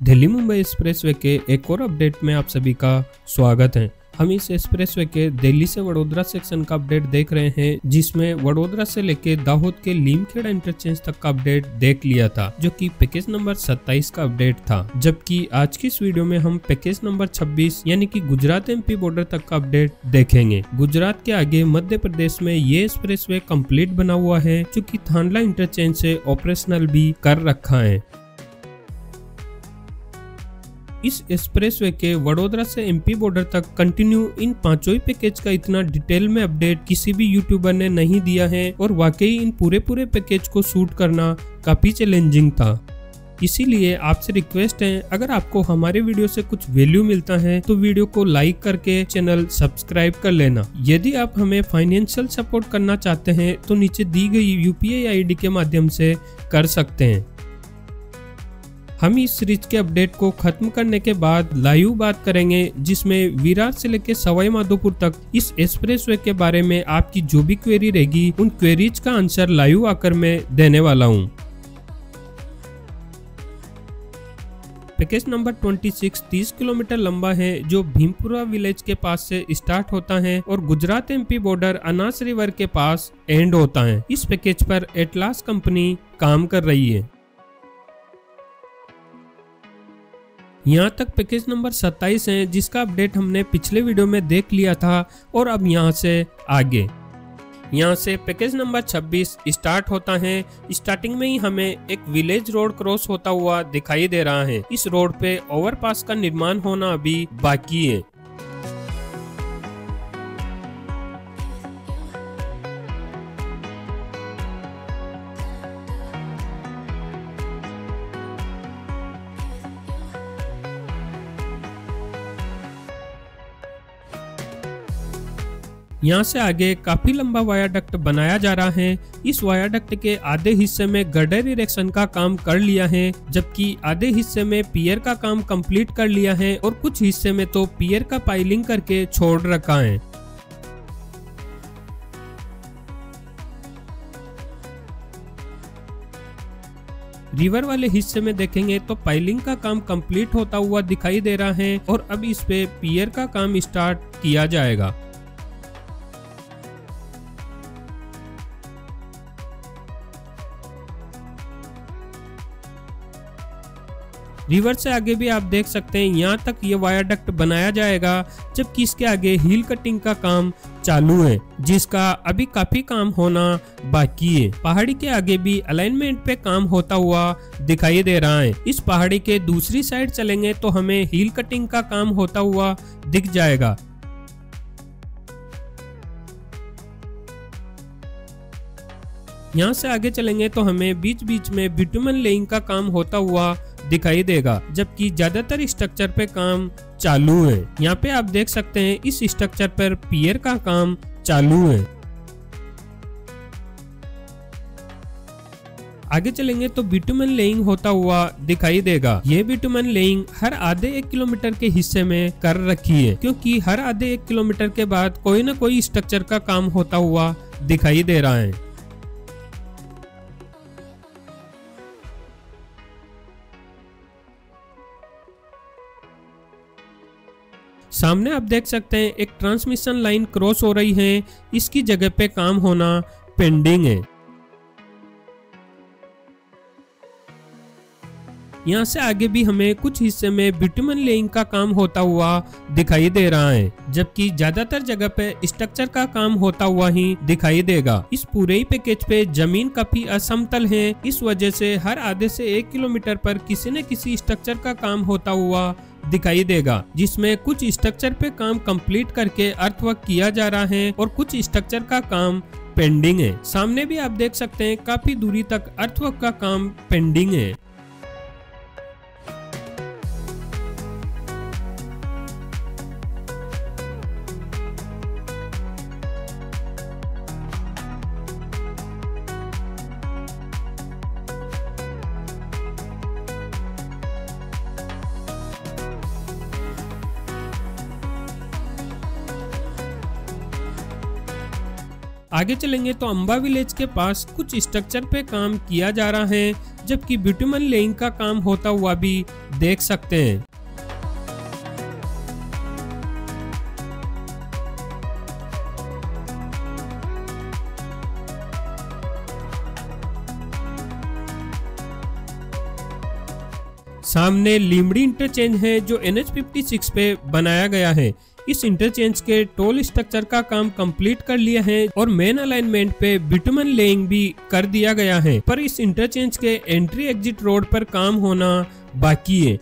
Delhi Mumbai expressway के एक और अपडेट में आप सभी का स्वागत है। हम इस एक्सप्रेसवे के दिल्ली से वडोदरा सेक्शन का अपडेट देख रहे हैं, जिसमें वडोदरा से लेके दाहोद के लीमखेड़ा इंटरचेंज तक का अपडेट देख लिया था, जो कि पैकेज नंबर 27 का अपडेट था। जबकि आज की इस वीडियो में हम पैकेज नंबर 26 यानी कि गुजरात एमपी बॉर्डर तक का अपडेट देखेंगे। गुजरात के आगे मध्य प्रदेश में ये एक्सप्रेसवे कंप्लीट बना हुआ है, जो कि थांडला इंटरचेंज से ऑपरेशनल भी कर रखा है। इस एक्सप्रेसवे के वडोदरा से एमपी बॉर्डर तक कंटिन्यू इन पांचों ही पैकेज का इतना डिटेल में अपडेट किसी भी यूट्यूबर ने नहीं दिया है और वाकई इन पूरे पैकेज को शूट करना काफी चैलेंजिंग था। इसीलिए आपसे रिक्वेस्ट है, अगर आपको हमारे वीडियो से कुछ वैल्यू मिलता है तो वीडियो को लाइक करके चैनल सब्सक्राइब कर लेना। यदि आप हमें फाइनेंशियल सपोर्ट करना चाहते हैं तो नीचे दी गई यूपीआई आईडी के माध्यम से कर सकते हैं। हम इस सीरीज के अपडेट को खत्म करने के बाद लाइव बात करेंगे, जिसमें विरार से लेकर सवाई माधोपुर तक इस एक्सप्रेसवे के बारे में आपकी जो भी क्वेरी रहेगी उन क्वेरीज का आंसर लाइव आकर मैं देने वाला हूं। पैकेज नंबर 26 30 किलोमीटर लंबा है, जो भीमपुरा विलेज के पास से स्टार्ट होता है और गुजरात एमपी बॉर्डर अनास रिवर के पास एंड होता है। इस पैकेज पर एटलास कंपनी काम कर रही है। यहाँ तक पैकेज नंबर 27 है, जिसका अपडेट हमने पिछले वीडियो में देख लिया था। और अब यहाँ से आगे यहाँ से पैकेज नंबर 26 स्टार्ट होता है। स्टार्टिंग में ही हमें एक विलेज रोड क्रॉस होता हुआ दिखाई दे रहा है। इस रोड पे ओवरपास का निर्माण होना अभी बाकी है। यहाँ से आगे काफी लंबा वायाडक्ट बनाया जा रहा है। इस वायाडक्ट के आधे हिस्से में गर्डर इरेक्शन का काम कर लिया है, जबकि आधे हिस्से में पियर का काम कंप्लीट कर लिया है और कुछ हिस्से में तो पियर का पाइलिंग करके छोड़ रखा है। रिवर वाले हिस्से में देखेंगे तो पाइलिंग का काम कंप्लीट होता हुआ दिखाई दे रहा है और अब इस पे पियर का काम स्टार्ट किया जाएगा। रिवर से आगे भी आप देख सकते हैं, यहाँ तक ये वायाडक्ट बनाया जाएगा, जबकि इसके आगे हील कटिंग का काम चालू है, जिसका अभी काफी काम होना बाकी है। पहाड़ी के आगे भी अलाइनमेंट पे काम होता हुआ दिखाई दे रहा है। इस पहाड़ी के दूसरी साइड चलेंगे तो हमें हील कटिंग का काम होता हुआ दिख जाएगा। यहाँ से आगे चलेंगे तो हमें बीच बीच में बिटुमन लेइंग का काम होता हुआ दिखाई देगा, जबकि ज्यादातर स्ट्रक्चर पे काम चालू है। यहाँ पे आप देख सकते हैं इस स्ट्रक्चर पर पियर का काम चालू है। आगे चलेंगे तो बिटुमन लेइंग होता हुआ दिखाई देगा। ये बिटुमन लेइंग हर आधे 1 किलोमीटर के हिस्से में कर रखी है, क्योंकि हर आधे 1 किलोमीटर के बाद कोई न कोई स्ट्रक्चर का काम होता हुआ दिखाई दे रहा है। सामने आप देख सकते हैं एक ट्रांसमिशन लाइन क्रॉस हो रही है, इसकी जगह पे काम होना पेंडिंग है। यहाँ से आगे भी हमें कुछ हिस्से में बिटुमन लेइंग का काम होता हुआ दिखाई दे रहा है, जबकि ज्यादातर जगह पे स्ट्रक्चर का काम होता हुआ ही दिखाई देगा। इस पूरे ही पैकेज पे जमीन काफी असमतल है, इस वजह से हर आधे से 1 किलोमीटर पर किसी न किसी स्ट्रक्चर का काम होता हुआ दिखाई देगा, जिसमें कुछ स्ट्रक्चर पे काम कंप्लीट करके अर्थवर्क किया जा रहा है और कुछ स्ट्रक्चर का काम पेंडिंग है। सामने भी आप देख सकते हैं काफी दूरी तक अर्थवर्क का काम पेंडिंग है। आगे चलेंगे तो अंबा विलेज के पास कुछ स्ट्रक्चर पे काम किया जा रहा है, जबकि बिटुमन लेइंग का काम होता हुआ भी देख सकते हैं। सामने लीमड़ी इंटरचेंज है जो NH56 पे बनाया गया है। इस इंटरचेंज के टोल स्ट्रक्चर का काम कंप्लीट कर लिया है और मेन अलाइनमेंट पे बिटुमन लेइंग भी कर दिया गया है, पर इस इंटरचेंज के एंट्री एग्जिट रोड पर काम होना बाकी है।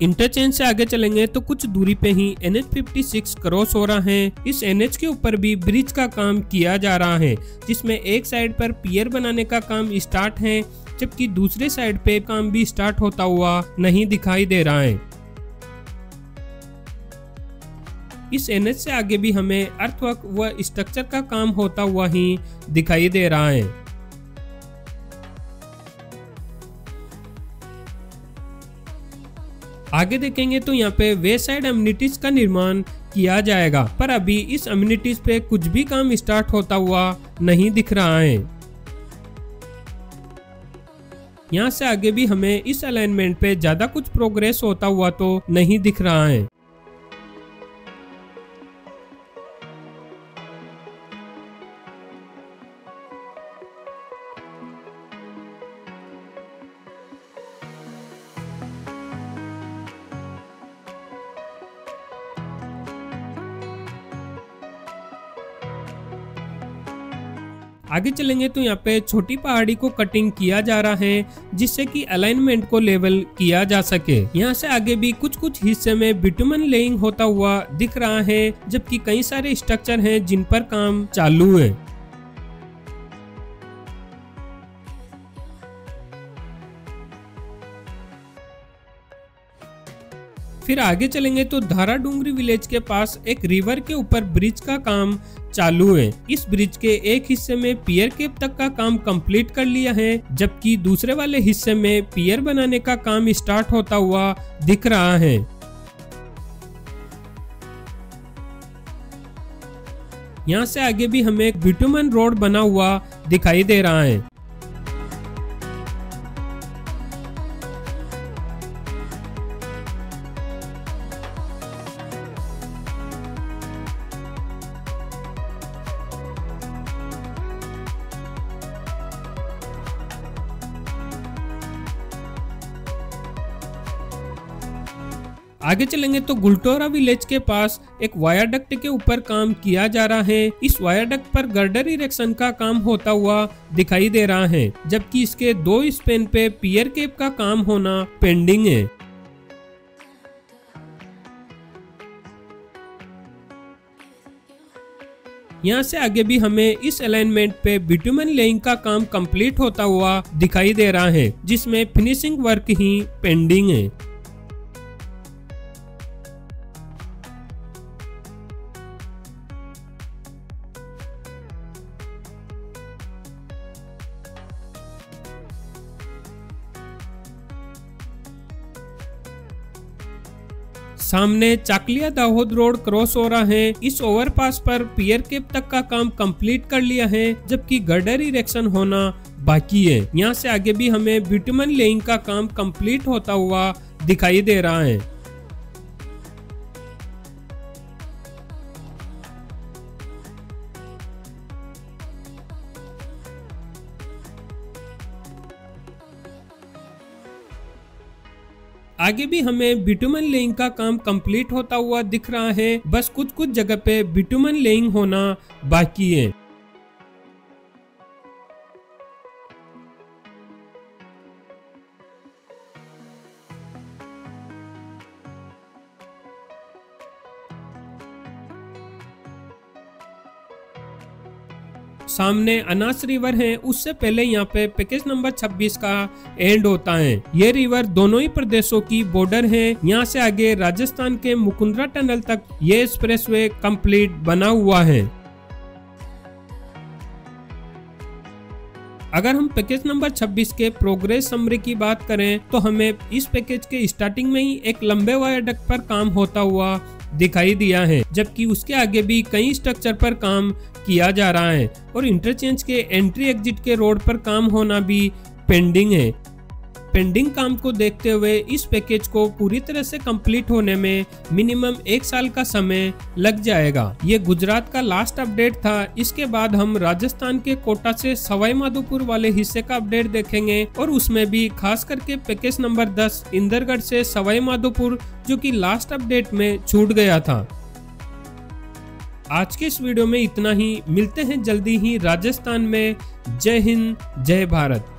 इंटरचेंज से आगे चलेंगे तो कुछ दूरी पे ही NH56 क्रॉस हो रहा है। इस NH के ऊपर भी ब्रिज का काम किया जा रहा है, जिसमें एक साइड पर पियर बनाने का काम स्टार्ट है, जबकि दूसरे साइड पे काम भी स्टार्ट होता हुआ नहीं दिखाई दे रहा है। इस NH से आगे भी हमें अर्थवर्क व स्ट्रक्चर का काम होता हुआ ही दिखाई दे रहा है। आगे देखेंगे तो यहाँ पे वे साइड अम्यूनिटीज का निर्माण किया जाएगा, पर अभी इस अम्यूनिटीज पे कुछ भी काम स्टार्ट होता हुआ नहीं दिख रहा है। यहाँ से आगे भी हमें इस अलाइनमेंट पे ज्यादा कुछ प्रोग्रेस होता हुआ तो नहीं दिख रहा है। आगे चलेंगे तो यहाँ पे छोटी पहाड़ी को कटिंग किया जा रहा है, जिससे कि अलाइनमेंट को लेवल किया जा सके। यहाँ से आगे भी कुछ हिस्से में बिटुमन लेइंग होता हुआ दिख रहा है, जबकि कई सारे स्ट्रक्चर हैं जिन पर काम चालू है। फिर आगे चलेंगे तो धारा डूंगरी विलेज के पास एक रिवर के ऊपर ब्रिज का काम चालू है। इस ब्रिज के एक हिस्से में पियर केप तक का काम कंप्लीट कर लिया है, जबकि दूसरे वाले हिस्से में पियर बनाने का काम स्टार्ट होता हुआ दिख रहा है। यहाँ से आगे भी हमें एक बिटुमन रोड बना हुआ दिखाई दे रहा है। आगे चलेंगे तो गुलटोरा विलेज के पास एक वायाडक्ट के ऊपर काम किया जा रहा है। इस वायाडक्ट पर गर्डर इरेक्शन का काम होता हुआ दिखाई दे रहा है, जबकि इसके दो स्पेन पे पियर केप का काम होना पेंडिंग है। यहाँ से आगे भी हमें इस अलाइनमेंट पे बिटुमन लेइंग का काम कंप्लीट होता हुआ दिखाई दे रहा है, जिसमें फिनिशिंग वर्क ही पेंडिंग है। सामने चाकलिया दाहोद रोड क्रॉस हो रहा है। इस ओवरपास पर पियर केप तक का काम कंप्लीट कर लिया है, जबकि गर्डर इरेक्शन होना बाकी है। यहाँ से आगे भी हमें बिटुमन लेइंग का काम कंप्लीट होता हुआ दिखाई दे रहा है। आगे भी हमें बिटुमन लेइंग का काम कंप्लीट होता हुआ दिख रहा है, बस कुछ जगह पे बिटुमन लेइंग होना बाकी है। सामने अनास रिवर है, उससे पहले यहाँ पे पैकेज नंबर 26 का एंड होता है। ये रिवर दोनों ही प्रदेशों की बॉर्डर है। यहाँ से आगे राजस्थान के मुकुंदरा टनल तक ये एक्सप्रेसवे कंप्लीट बना हुआ है। अगर हम पैकेज नंबर 26 के प्रोग्रेस समरी की बात करें तो हमें इस पैकेज के स्टार्टिंग में ही एक लंबे वायरडक्ट पर काम होता हुआ दिखाई दिया है, जबकि उसके आगे भी कई स्ट्रक्चर पर काम किया जा रहा है और इंटरचेंज के एंट्री एग्जिट के रोड पर काम होना भी पेंडिंग है। पेंडिंग काम को देखते हुए इस पैकेज को पूरी तरह से कंप्लीट होने में मिनिमम 1 साल का समय लग जाएगा। ये गुजरात का लास्ट अपडेट था। इसके बाद हम राजस्थान के कोटा से सवाई माधोपुर वाले हिस्से का अपडेट देखेंगे और उसमें भी खास करके पैकेज नंबर 10 इंदरगढ़ से सवाई माधोपुर, जो कि लास्ट अपडेट में छूट गया था। आज के इस वीडियो में इतना ही। मिलते हैं जल्दी ही राजस्थान में। जय हिंद, जय भारत।